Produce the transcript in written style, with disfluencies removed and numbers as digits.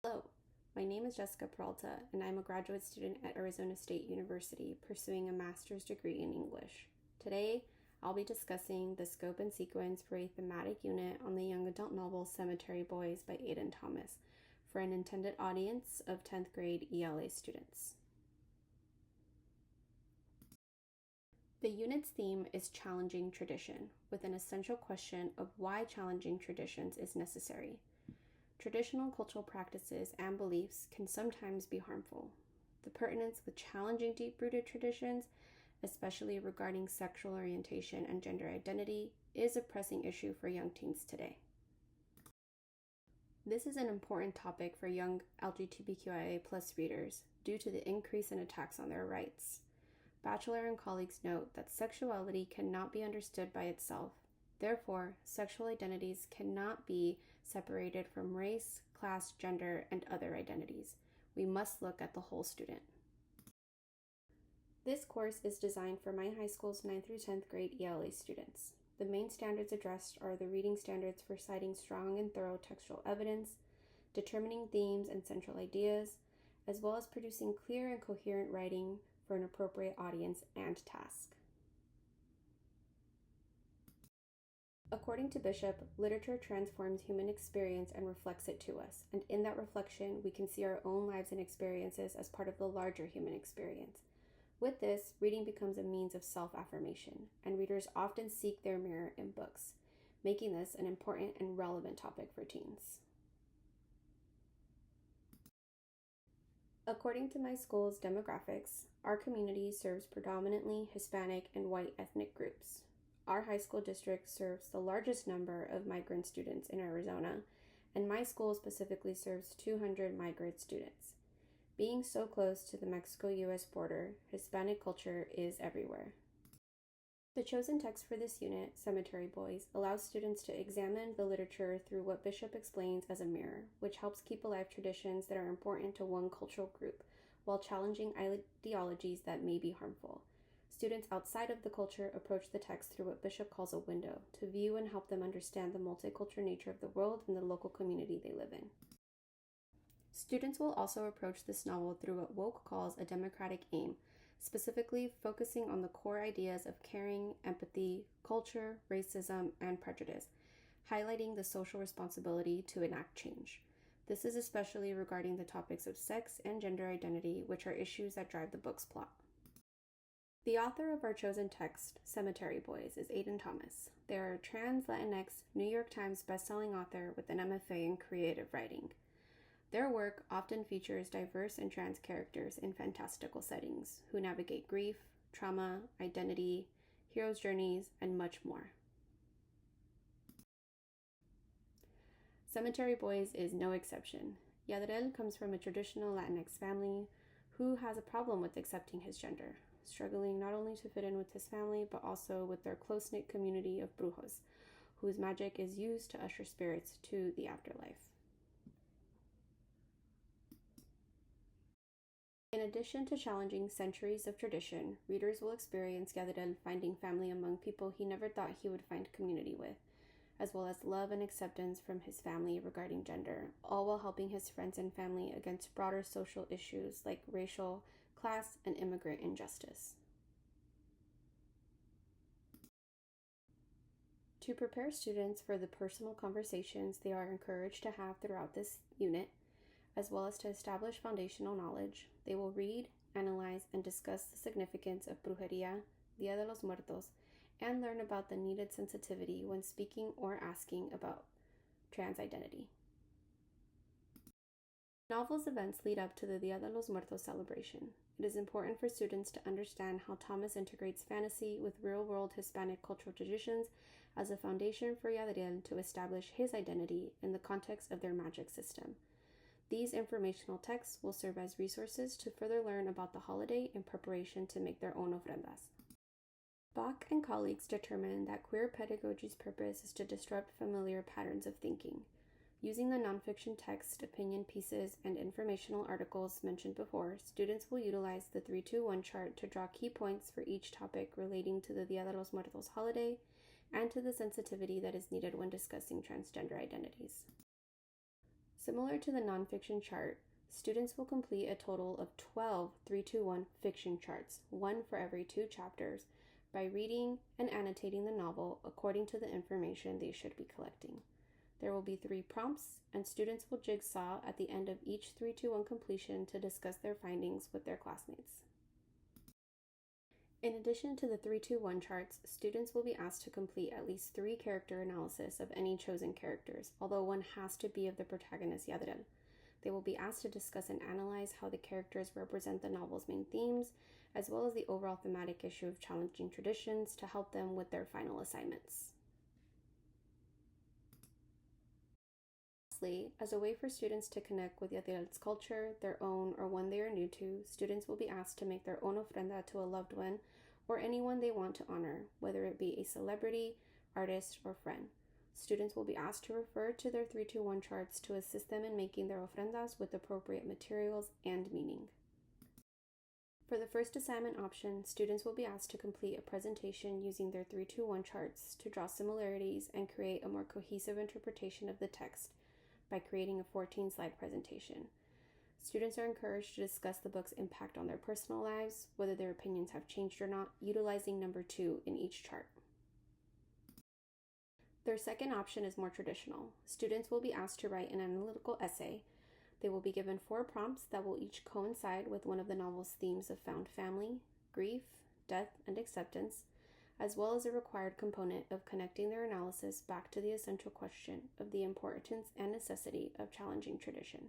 Hello, my name is Jessica Peralta, and I'm a graduate student at Arizona State University pursuing a master's degree in English. Today, I'll be discussing the scope and sequence for a thematic unit on the young adult novel Cemetery Boys by Aiden Thomas for an intended audience of 10th grade ELA students. The unit's theme is challenging tradition, with an essential question of why challenging traditions is necessary. Traditional cultural practices and beliefs can sometimes be harmful. The pertinence with challenging deep-rooted traditions, especially regarding sexual orientation and gender identity, is a pressing issue for young teens today. This is an important topic for young LGBTQIA+ readers due to the increase in attacks on their rights. Batchelor and colleagues note that sexuality cannot be understood by itself. Therefore, sexual identities cannot be separated from race, class, gender, and other identities. We must look at the whole student. This course is designed for my high school's 9th through 10th grade ELA students. The main standards addressed are the reading standards for citing strong and thorough textual evidence, determining themes and central ideas, as well as producing clear and coherent writing for an appropriate audience and task. According to Bishop, literature transforms human experience and reflects it to us, and in that reflection, we can see our own lives and experiences as part of the larger human experience. With this, reading becomes a means of self-affirmation, and readers often seek their mirror in books, making this an important and relevant topic for teens. According to my school's demographics, our community serves predominantly Hispanic and white ethnic groups. Our high school district serves the largest number of migrant students in Arizona, and my school specifically serves 200 migrant students. Being so close to the Mexico-US border, Hispanic culture is everywhere. The chosen text for this unit, Cemetery Boys, allows students to examine the literature through what Bishop explains as a mirror, which helps keep alive traditions that are important to one cultural group, while challenging ideologies that may be harmful. Students outside of the culture approach the text through what Bishop calls a window, to view and help them understand the multicultural nature of the world and the local community they live in. Students will also approach this novel through what Woke calls a democratic aim, specifically focusing on the core ideas of caring, empathy, culture, racism, and prejudice, highlighting the social responsibility to enact change. This is especially regarding the topics of sex and gender identity, which are issues that drive the book's plot. The author of our chosen text, Cemetery Boys, is Aiden Thomas. They are a trans Latinx New York Times bestselling author with an MFA in creative writing. Their work often features diverse and trans characters in fantastical settings who navigate grief, trauma, identity, heroes' journeys, and much more. Cemetery Boys is no exception. Yadrel comes from a traditional Latinx family who has a problem with accepting his gender, struggling not only to fit in with his family, but also with their close-knit community of brujos, whose magic is used to usher spirits to the afterlife. In addition to challenging centuries of tradition, readers will experience Yadrel finding family among people he never thought he would find community with, as well as love and acceptance from his family regarding gender, all while helping his friends and family against broader social issues like racial, class, and immigrant injustice. To prepare students for the personal conversations they are encouraged to have throughout this unit, as well as to establish foundational knowledge, they will read, analyze, and discuss the significance of brujeria, Dia de los Muertos, and learn about the needed sensitivity when speaking or asking about trans identity. The novel's events lead up to the Dia de los Muertos celebration. It is important for students to understand how Thomas integrates fantasy with real-world Hispanic cultural traditions as a foundation for Yadrel to establish his identity in the context of their magic system. These informational texts will serve as resources to further learn about the holiday in preparation to make their own ofrendas. Bach and colleagues determined that queer pedagogy's purpose is to disrupt familiar patterns of thinking. Using the nonfiction text, opinion pieces, and informational articles mentioned before, students will utilize the 3-2-1 chart to draw key points for each topic relating to the Dia de los Muertos holiday and to the sensitivity that is needed when discussing transgender identities. Similar to the nonfiction chart, students will complete a total of 12 3-2-1 fiction charts, one for every 2 chapters, by reading and annotating the novel according to the information they should be collecting. There will be 3 prompts, and students will jigsaw at the end of each 3-2-1 completion to discuss their findings with their classmates. In addition to the 3-2-1 charts, students will be asked to complete at least 3 character analysis of any chosen characters, although one has to be of the protagonist Yadren. They will be asked to discuss and analyze how the characters represent the novel's main themes, as well as the overall thematic issue of challenging traditions to help them with their final assignments. Lastly, as a way for students to connect with Yadiral's culture, their own or one they are new to, students will be asked to make their own ofrenda to a loved one or anyone they want to honor, whether it be a celebrity, artist, or friend. Students will be asked to refer to their 3-2-1 charts to assist them in making their ofrendas with appropriate materials and meaning. For the first assignment option, students will be asked to complete a presentation using their 3-2-1 charts to draw similarities and create a more cohesive interpretation of the text by creating a 14-slide presentation. Students are encouraged to discuss the book's impact on their personal lives, whether their opinions have changed or not, utilizing number 2 in each chart. Their second option is more traditional. Students will be asked to write an analytical essay. They will be given 4 prompts that will each coincide with one of the novel's themes of found family, grief, death, and acceptance, as well as a required component of connecting their analysis back to the essential question of the importance and necessity of challenging tradition.